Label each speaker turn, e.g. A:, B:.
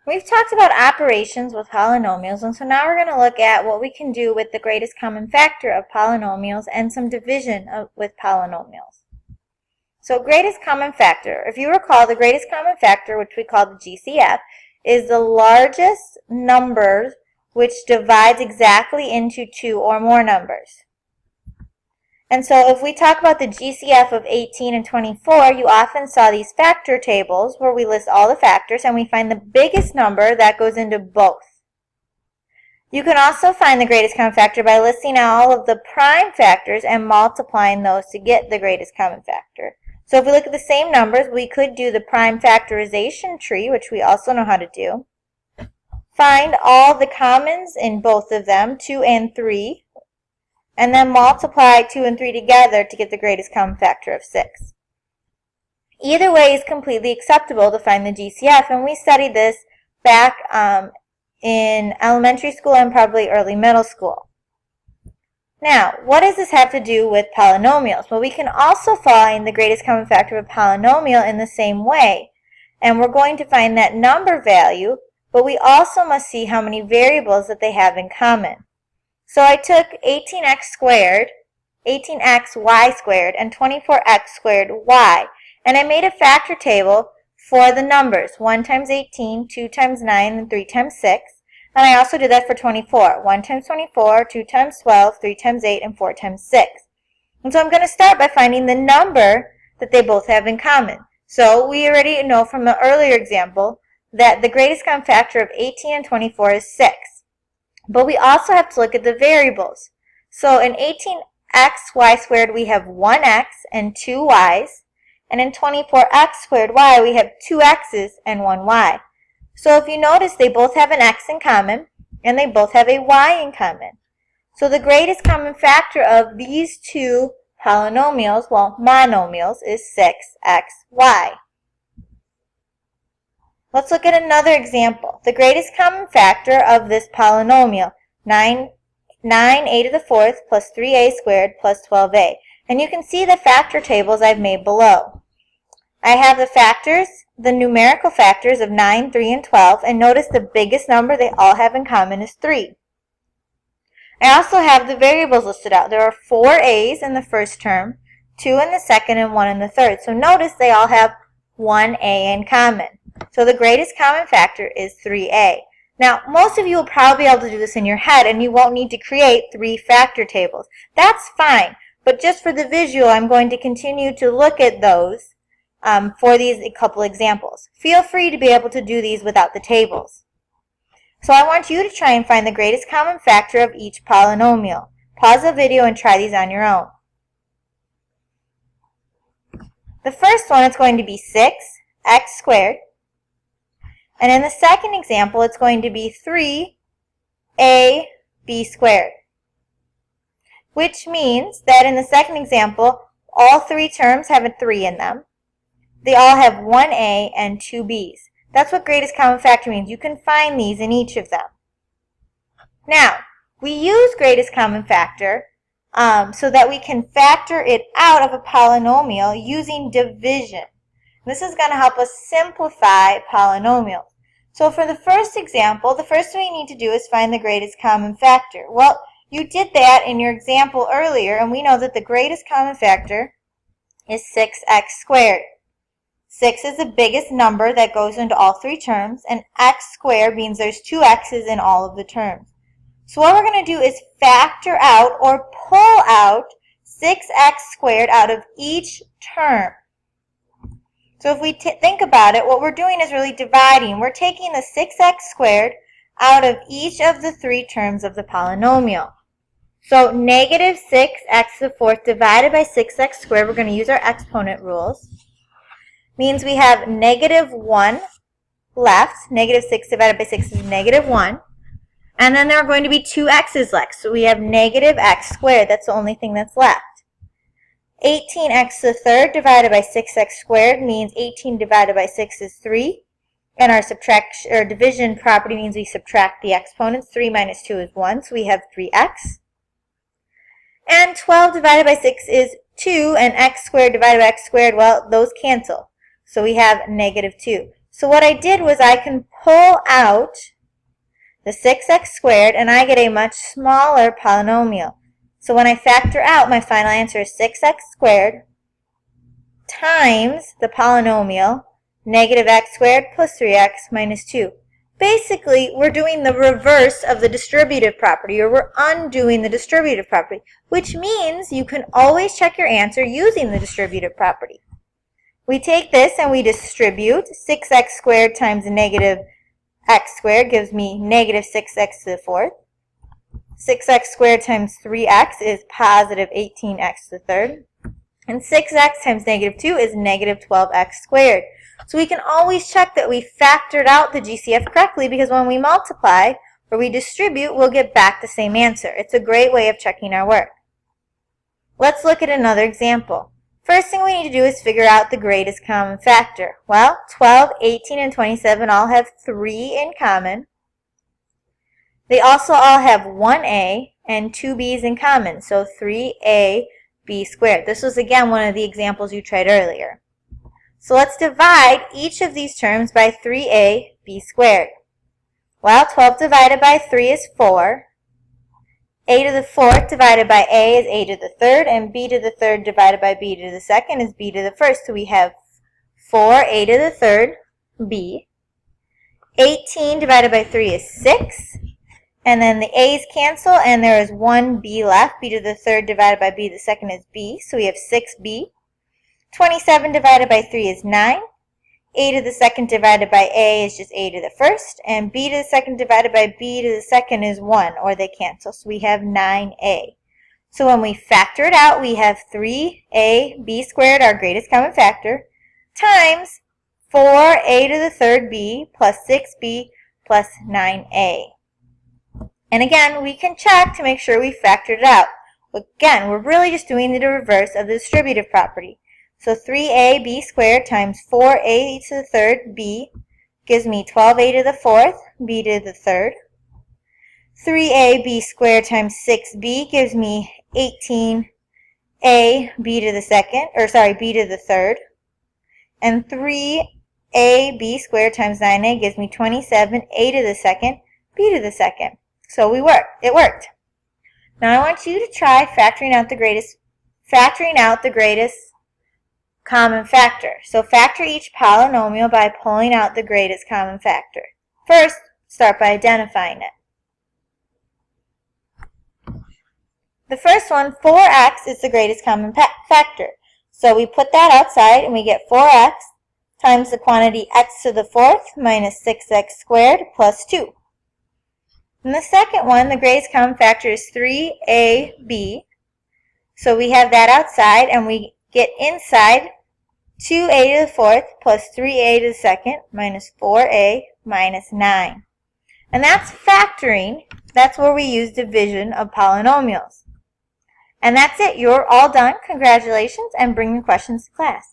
A: We've talked about operations with polynomials, and so now we're going to look at what we can do with the greatest common factor of polynomials and some division with polynomials. So greatest common factor, if you recall, the greatest common factor, which we call the GCF, is the largest number which divides exactly into two or more numbers. And so if we talk about the GCF of 18 and 24, you often saw these factor tables where we list all the factors and we find the biggest number that goes into both. You can also find the greatest common factor by listing all of the prime factors and multiplying those to get the greatest common factor. So if we look at the same numbers, we could do the prime factorization tree, which we also know how to do. Find all the commons in both of them, 2 and 3. And then multiply 2 and 3 together to get the greatest common factor of 6. Either way is completely acceptable to find the GCF, and we studied this back in elementary school and probably early middle school. Now, what does this have to do with polynomials? Well, we can also find the greatest common factor of a polynomial in the same way, and we're going to find that number value, but we also must see how many variables that they have in common. So I took 18x squared, 18xy squared, and 24x squared y, and I made a factor table for the numbers, 1 times 18, 2 times 9, and 3 times 6. And I also did that for 24, 1 times 24, 2 times 12, 3 times 8, and 4 times 6. And so I'm going to start by finding the number that they both have in common. So we already know from the earlier example that the greatest common factor of 18 and 24 is 6. But we also have to look at the variables. So in 18xy squared, we have 1x and 2 y's. And in 24x squared y, we have 2 x's and 1 y. So if you notice, they both have an x in common, and they both have a y in common. So the greatest common factor of these two polynomials, well, monomials, is 6xy. Let's look at another example. The greatest common factor of this polynomial, 9a to the fourth plus 3a squared plus 12a. And you can see the factor tables I've made below. I have the factors, the numerical factors of 9, 3, and 12, and notice the biggest number they all have in common is 3. I also have the variables listed out. There are 4 a's in the first term, 2 in the second, and 1 in the third. So notice they all have 1 a in common. So the greatest common factor is 3a. Now, most of you will probably be able to do this in your head, and you won't need to create 3 factor tables. That's fine, but just for the visual, I'm going to continue to look at those for these couple examples. Feel free to be able to do these without the tables. So I want you to try and find the greatest common factor of each polynomial. Pause the video and try these on your own. The first one is going to be 6x squared. And in the second example, it's going to be 3ab squared, which means that in the second example, all 3 terms have a 3 in them. They all have 1a and 2 b's. That's what greatest common factor means. You can find these in each of them. Now, we use greatest common factor so that we can factor it out of a polynomial using division. This is going to help us simplify polynomials. So for the first example, the first thing we need to do is find the greatest common factor. Well, you did that in your example earlier, and we know that the greatest common factor is 6x squared. 6 is the biggest number that goes into all 3 terms, and x squared means there's 2 x's in all of the terms. So what we're going to do is factor out or pull out 6x squared out of each term. So if we think about it, what we're doing is really dividing. We're taking the 6x squared out of each of the 3 terms of the polynomial. So negative 6x to the fourth divided by 6x squared, we're going to use our exponent rules, means we have negative 1 left. Negative 6 divided by 6 is negative 1. And then there are going to be 2 x's left. So we have negative x squared. That's the only thing that's left. 18x to the third divided by 6x squared means 18 divided by 6 is 3. And our division property means we subtract the exponents. 3 minus 2 is 1, so we have 3x. And 12 divided by 6 is 2, and x squared divided by x squared, well, those cancel. So we have negative 2. So what I did was I can pull out the 6x squared and I get a much smaller polynomial. So when I factor out, my final answer is 6x squared times the polynomial negative x squared plus 3x minus 2. Basically, we're doing the reverse of the distributive property, or we're undoing the distributive property, which means you can always check your answer using the distributive property. We take this and we distribute. 6x squared times negative x squared gives me negative 6x to the fourth. 6x squared times 3x is positive 18x to the third. And 6x times negative 2 is negative 12x squared. So we can always check that we factored out the GCF correctly, because when we multiply or we distribute, we'll get back the same answer. It's a great way of checking our work. Let's look at another example. First thing we need to do is figure out the greatest common factor. Well, 12, 18, and 27 all have 3 in common. They also all have 1a and 2 b's in common, so 3ab squared. This was again one of the examples you tried earlier. So let's divide each of these terms by 3ab squared. Well, 12 divided by 3 is 4. A to the fourth divided by a is a to the third, and b to the third divided by b to the second is b to the first. So we have 4a to the third, b. 18 divided by 3 is 6. And then the a's cancel, and there is one b left. B to the third divided by b to the second is b. So we have 6b. 27 divided by 3 is 9. A to the second divided by a is just a to the first. And b to the second divided by b to the second is 1, or they cancel. So we have 9a. So when we factor it out, we have 3ab squared, our greatest common factor, times 4a to the third b plus 6b plus 9a. And again, we can check to make sure we factored it out. Again, we're really just doing the reverse of the distributive property. So 3ab squared times 4a to the third b gives me 12a to the fourth, b to the third. 3ab squared times 6b gives me 18a b to the second, b to the third. And 3ab squared times 9a gives me 27a to the second, b to the second. So it worked. Now I want you to try factoring out the greatest common factor. So factor each polynomial by pulling out the greatest common factor. First, start by identifying it. The first one, 4x, is the greatest common factor. So we put that outside and we get 4x times the quantity x to the fourth minus 6x squared plus 2. And the second one, the greatest common factor, is 3ab. So we have that outside, and we get inside 2a to the fourth plus 3a to the second minus 4a minus 9. And that's factoring. That's where we use division of polynomials. And that's it. You're all done. Congratulations, and bring your questions to class.